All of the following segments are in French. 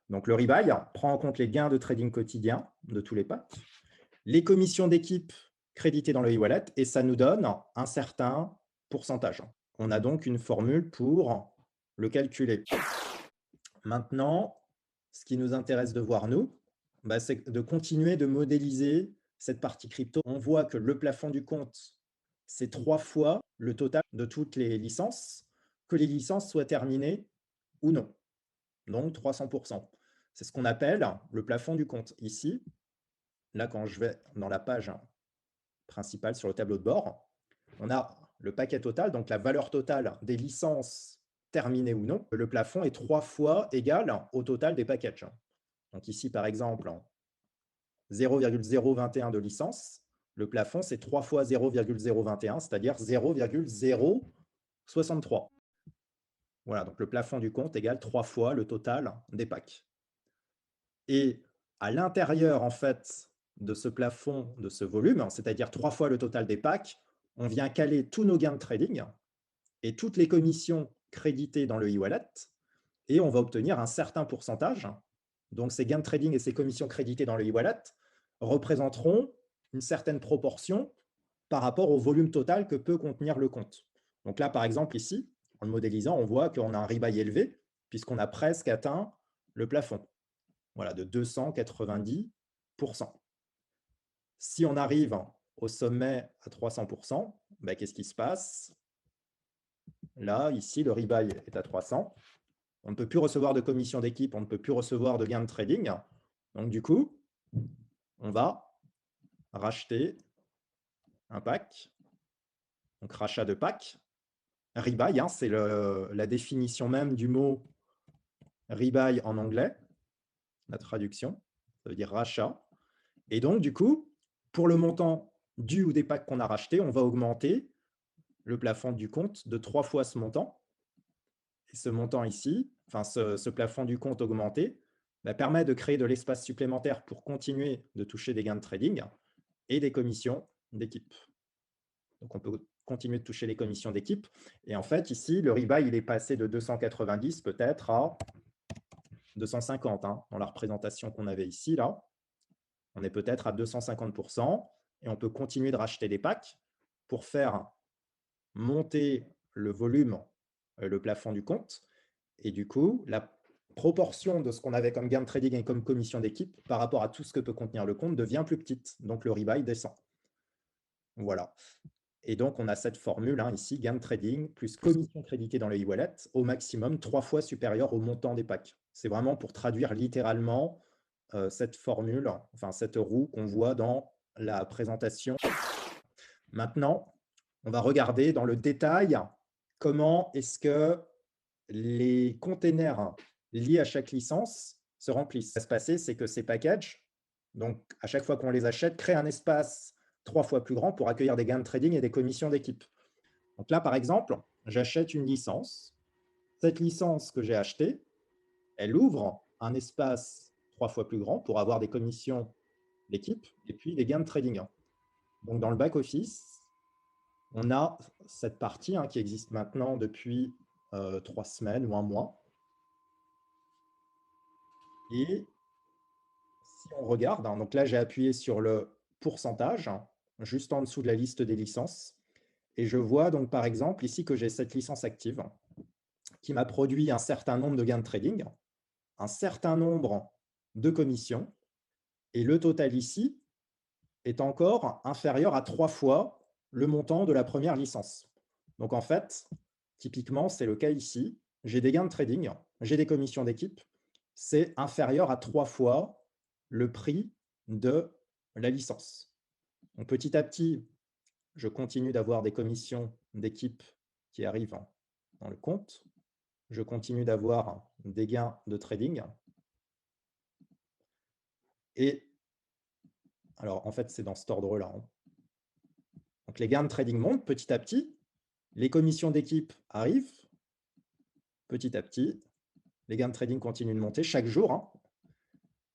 Donc, le rebuy prend en compte les gains de trading quotidien de tous les packs, les commissions d'équipe créditées dans le e-wallet, et ça nous donne un certain pourcentage. On a donc une formule pour le calculer. Maintenant, ce qui nous intéresse de voir, nous, c'est de continuer de modéliser cette partie crypto. On voit que le plafond du compte, c'est 3 fois le total de toutes les licences, que les licences soient terminées ou non. Donc 300%. C'est ce qu'on appelle le plafond du compte. Ici, là, quand je vais dans la page principale sur le tableau de bord, on a le paquet total, donc la valeur totale des licences terminées ou non. Le plafond est 3 fois égal au total des packages. Donc ici, par exemple, 0,021 de licence, le plafond, c'est 3 fois 0,021, c'est-à-dire 0,063. Voilà, donc le plafond du compte égale 3 fois le total des packs. Et à l'intérieur, en fait, de ce plafond, de ce volume, c'est-à-dire 3 fois le total des packs, on vient caler tous nos gains de trading et toutes les commissions créditées dans le e-wallet, et on va obtenir un certain pourcentage. Donc, ces gains de trading et ces commissions créditées dans le e-wallet représenteront une certaine proportion par rapport au volume total que peut contenir le compte. Donc là, par exemple, ici, en le modélisant, on voit qu'on a un rebuy élevé puisqu'on a presque atteint le plafond, voilà, de 290%. Si on arrive au sommet à 300%, qu'est-ce qui se passe? Là, ici, le rebuy est à 300. On ne peut plus recevoir de commission d'équipe, on ne peut plus recevoir de gains de trading. Donc, du coup, on va racheter un pack. Donc, rachat de pack. Rebuy, c'est la définition même du mot rebuy en anglais, la traduction, ça veut dire rachat. Et donc, du coup, pour le montant du ou des packs qu'on a racheté, on va augmenter le plafond du compte de 3 fois ce montant. Et ce montant ici, enfin ce plafond du compte augmenté, permet de créer de l'espace supplémentaire pour continuer de toucher des gains de trading et des commissions d'équipe. Donc, on peut continuer de toucher les commissions d'équipe. Et en fait, ici, le rebuy, il est passé de 290 peut-être à 250 dans la représentation qu'on avait ici. Là, on est peut-être à 250% et on peut continuer de racheter des packs pour faire monter le volume, le plafond du compte. Et du coup, la proportion de ce qu'on avait comme gain de trading et comme commission d'équipe par rapport à tout ce que peut contenir le compte devient plus petite. Donc, le rebuy descend. Voilà. Et donc, on a cette formule ici, gain de trading plus commission créditée dans le e-wallet, au maximum 3 fois supérieur au montant des packs. C'est vraiment pour traduire littéralement cette formule, enfin cette roue qu'on voit dans la présentation. Maintenant, on va regarder dans le détail comment est-ce que les containers liés à chaque licence se remplissent. Ce qui va se passer, c'est que ces packages, donc à chaque fois qu'on les achète, créent un espace 3 fois plus grand pour accueillir des gains de trading et des commissions d'équipe. Donc là, par exemple, j'achète une licence. Cette licence que j'ai achetée, elle ouvre un espace 3 fois plus grand pour avoir des commissions d'équipe et puis des gains de trading. Donc dans le back-office, on a cette partie qui existe maintenant depuis 3 semaines ou un mois. Et si on regarde, donc là, j'ai appuyé sur le pourcentage, juste en dessous de la liste des licences. Et je vois donc, par exemple, ici que j'ai cette licence active qui m'a produit un certain nombre de gains de trading, un certain nombre de commissions. Et le total ici est encore inférieur à 3 fois le montant de la première licence. Donc, en fait, typiquement, c'est le cas ici. J'ai des gains de trading, j'ai des commissions d'équipe. C'est inférieur à 3 fois le prix de la licence. Donc, petit à petit, je continue d'avoir des commissions d'équipe qui arrivent dans le compte. Je continue d'avoir des gains de trading. Et alors, en fait, c'est dans cet ordre-là. Donc, les gains de trading montent petit à petit. Les commissions d'équipe arrivent petit à petit. Les gains de trading continuent de monter chaque jour.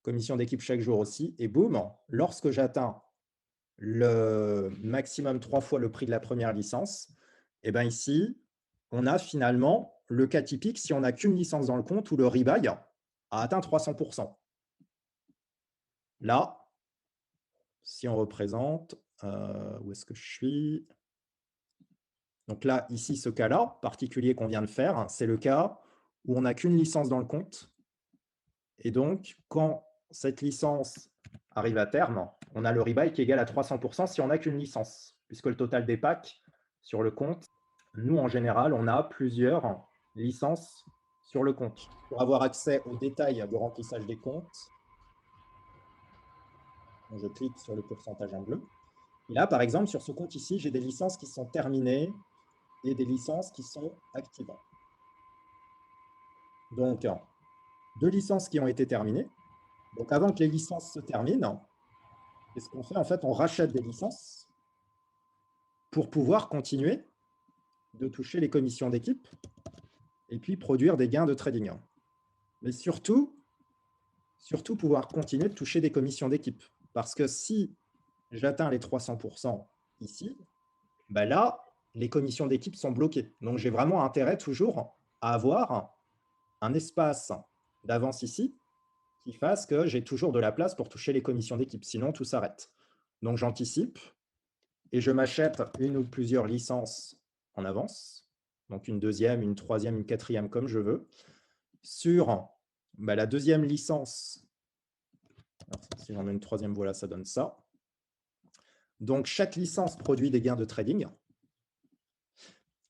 Commission d'équipe chaque jour aussi. Et boum, lorsque j'atteins le maximum 3 fois le prix de la première licence, et bien ici, on a finalement le cas typique si on n'a qu'une licence dans le compte où le rebuy a atteint 300%. Là, si on représente, où est-ce que je suis? Donc là, ici, ce cas-là particulier qu'on vient de faire, c'est le cas où on n'a qu'une licence dans le compte. Et donc, quand cette licence arrive à terme, on a le rebuy qui est égal à 300% si on n'a qu'une licence, puisque le total des packs sur le compte, nous, en général, on a plusieurs licences sur le compte. Pour avoir accès aux détails de remplissage des comptes, je clique sur le pourcentage en bleu. Et là, par exemple, sur ce compte ici, j'ai des licences qui sont terminées et des licences qui sont actives. Donc, 2 licences qui ont été terminées. Donc, avant que les licences se terminent, qu'est-ce qu'on fait? En fait, on rachète des licences pour pouvoir continuer de toucher les commissions d'équipe et puis produire des gains de trading. Mais surtout pouvoir continuer de toucher des commissions d'équipe. Parce que si j'atteins les 300% ici, ben là, les commissions d'équipe sont bloquées. Donc, j'ai vraiment intérêt toujours à avoir un espace d'avance ici qui fasse que j'ai toujours de la place pour toucher les commissions d'équipe. Sinon, tout s'arrête. Donc, j'anticipe et je m'achète une ou plusieurs licences en avance. Donc, une deuxième, une troisième, une quatrième, comme je veux. Sur la deuxième licence, alors, si j'en ai une troisième, voilà, ça donne ça. Donc, chaque licence produit des gains de trading.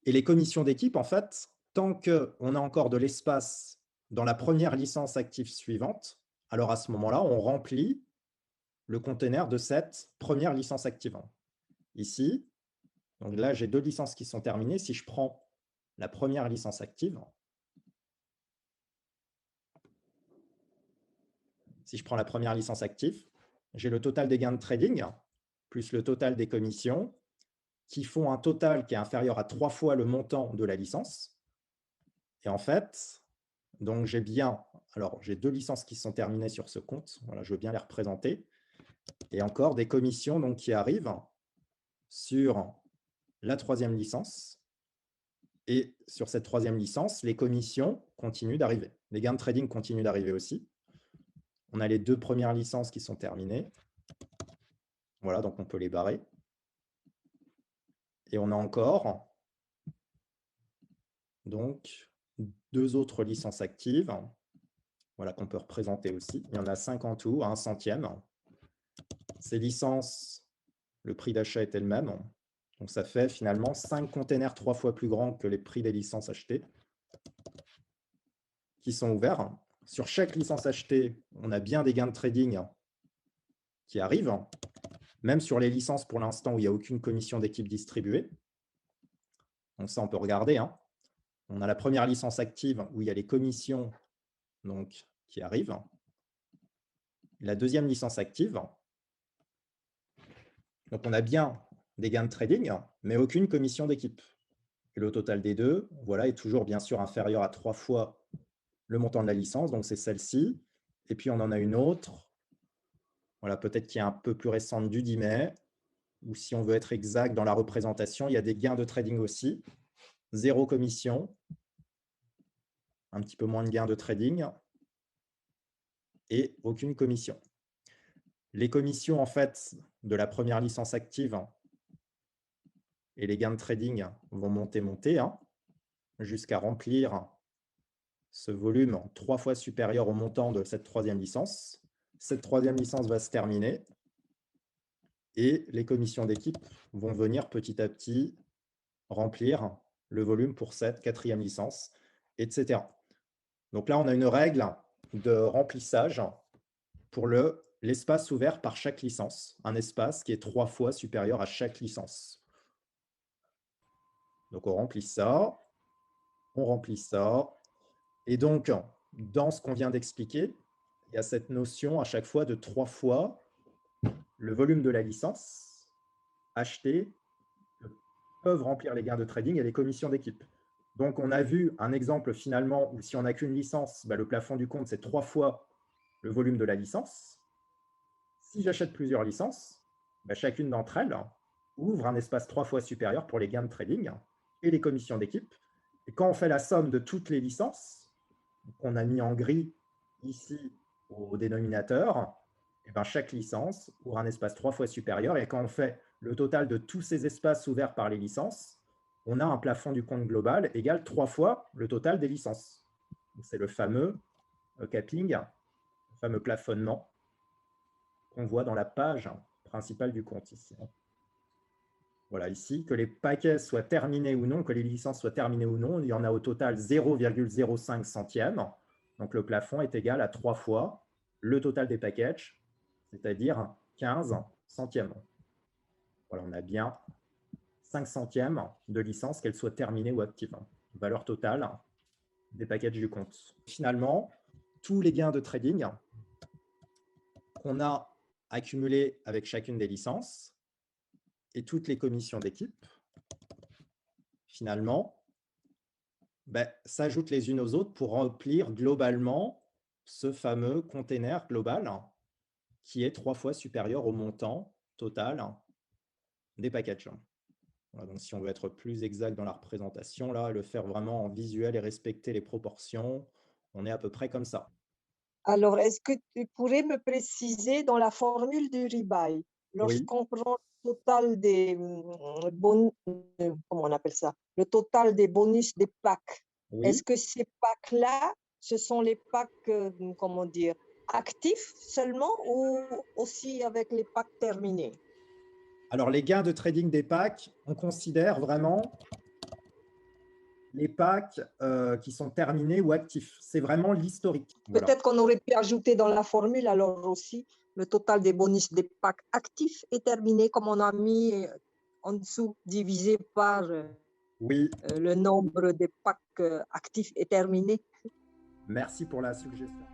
Et les commissions d'équipe, en fait, tant qu'on a encore de l'espace dans la première licence active suivante, alors à ce moment-là, on remplit le container de cette première licence active. Ici, donc là, j'ai 2 licences qui sont terminées. Si je prends la première licence active, j'ai le total des gains de trading plus le total des commissions qui font un total qui est inférieur à 3 fois le montant de la licence. Et en fait, donc j'ai 2 licences qui sont terminées sur ce compte. Voilà, je veux bien les représenter. Et encore des commissions donc, qui arrivent sur la troisième licence. Et sur cette troisième licence, les commissions continuent d'arriver. Les gains de trading continuent d'arriver aussi. On a les 2 premières licences qui sont terminées. Voilà, donc on peut les barrer. Et on a encore donc 2 autres licences actives, voilà, qu'on peut représenter aussi. Il y en a 5 en tout, à 1 centième. Ces licences, le prix d'achat est le même. Donc ça fait finalement 5 containers 3 fois plus grands que les prix des licences achetées qui sont ouverts. Sur chaque licence achetée, on a bien des gains de trading qui arrivent, même sur les licences pour l'instant où il n'y a aucune commission d'équipe distribuée. Donc ça, on peut regarder. On a la première licence active où il y a les commissions donc, qui arrivent. La deuxième licence active. Donc on a bien des gains de trading, mais aucune commission d'équipe. Et le total des deux, voilà, est toujours bien sûr inférieur à 3 fois le montant de la licence, donc c'est celle-ci. Et puis on en a une autre, voilà, peut-être qui est un peu plus récente du 10 mai, ou si on veut être exact dans la représentation, il y a des gains de trading aussi, 0 commission, un petit peu moins de gains de trading, et aucune commission. Les commissions, en fait, de la première licence active et les gains de trading vont monter, jusqu'à remplir ce volume 3 fois supérieur au montant de cette troisième licence. Cette troisième licence va se terminer et les commissions d'équipe vont venir petit à petit remplir le volume pour cette quatrième licence, etc. Donc là, on a une règle de remplissage pour l'espace ouvert par chaque licence, un espace qui est 3 fois supérieur à chaque licence. Donc on remplit ça, et donc dans ce qu'on vient d'expliquer, il y a cette notion à chaque fois de 3 fois le volume de la licence achetée que peuvent remplir les gains de trading et les commissions d'équipe. Donc, on a vu un exemple finalement où si on n'a qu'une licence, le plafond du compte, c'est 3 fois le volume de la licence. Si j'achète plusieurs licences, chacune d'entre elles ouvre un espace 3 fois supérieur pour les gains de trading et les commissions d'équipe. Et quand on fait la somme de toutes les licences qu'on a mis en gris ici au dénominateur, eh ben, chaque licence aura un espace 3 fois supérieur. Et quand on fait le total de tous ces espaces ouverts par les licences, on a un plafond du compte global égal 3 fois le total des licences. C'est le fameux capping, le fameux plafonnement qu'on voit dans la page principale du compte ici. Voilà, ici, que les paquets soient terminés ou non, que les licences soient terminées ou non, il y en a au total 0,05 centièmes. Donc le plafond est égal à 3 fois le total des packages, c'est-à-dire 15 centièmes. Voilà, on a bien 5 centièmes de licence, qu'elle soit terminée ou active. Valeur totale des packages du compte. Finalement, tous les gains de trading qu'on a accumulés avec chacune des licences et toutes les commissions d'équipe, finalement, s'ajoutent les unes aux autres pour remplir globalement ce fameux container global qui est 3 fois supérieur au montant total des packages. Voilà, donc si on veut être plus exact dans la représentation, là, le faire vraiment en visuel et respecter les proportions, on est à peu près comme ça. Alors, est-ce que tu pourrais me préciser dans la formule du rebuy, Oui, lorsqu'on prend le total des comment on appelle ça, le total des bonus des packs, oui. est-ce que ces packs-là, ce sont les packs, comment dire, actifs seulement ou aussi avec les packs terminés? Alors, les gains de trading des packs, on considère vraiment les packs qui sont terminés ou actifs. C'est vraiment l'historique. Voilà. Peut-être qu'on aurait pu ajouter dans la formule alors aussi le total des bonus des packs actifs est terminé, comme on a mis en dessous, divisé par Oui, le nombre de packs actifs est terminé. merci pour la suggestion.